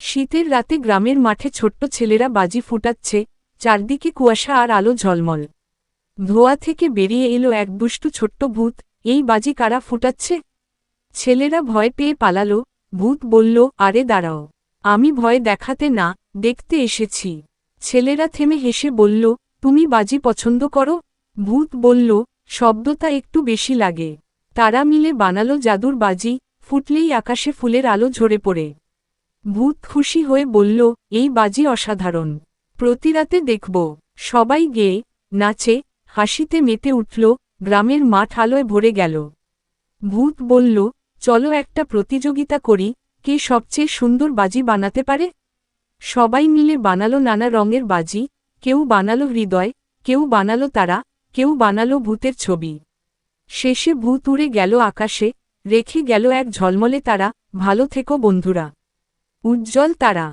শীতের রাতে গ্রামের মাঠে ছোট্ট ছেলেরা বাজি ফুটাচ্ছে, চারদিকে কুয়াশা আর আলো ঝলমল। ধোয়া থেকে বেরিয়ে এলো এক দুষ্টু ছোট্ট ভূত। এই বাজি কারা ফুটাচ্ছে? ছেলেরা ভয় পেয়ে পালালো। ভূত বলল, আরে দাঁড়াও, আমি ভয় দেখাতে না, দেখতে এসেছি। ছেলেরা থেমে হেসে বলল, তুমি বাজি পছন্দ করো? ভূত বলল, শব্দটা একটু বেশি লাগে। তারা মিলে বানালো জাদুর বাজি, ফুটলেই আকাশে ফুলের আলো ঝরে পড়ে। ভূত খুশি হয়ে বলল, এই বাজি অসাধারণ, প্রতি রাতে দেখব। সবাই গেয়ে, নাচে, হাসিতে মেতে উঠল, গ্রামের মাঠ আলোয় ভরে গেল। ভূত বলল, চলো একটা প্রতিযোগিতা করি, কে সবচেয়ে সুন্দর বাজি বানাতে পারে। সবাই মিলে বানালো নানা রঙের বাজি, কেউ বানালো হৃদয়, কেউ বানালো তারা, কেউ বানালো ভূতের ছবি। শেষে ভূত উড়ে গেল আকাশে, রেখে গেল এক ঝলমলে তারা। ভালো থেকো বন্ধুরা। উজ্জ্বল তারা।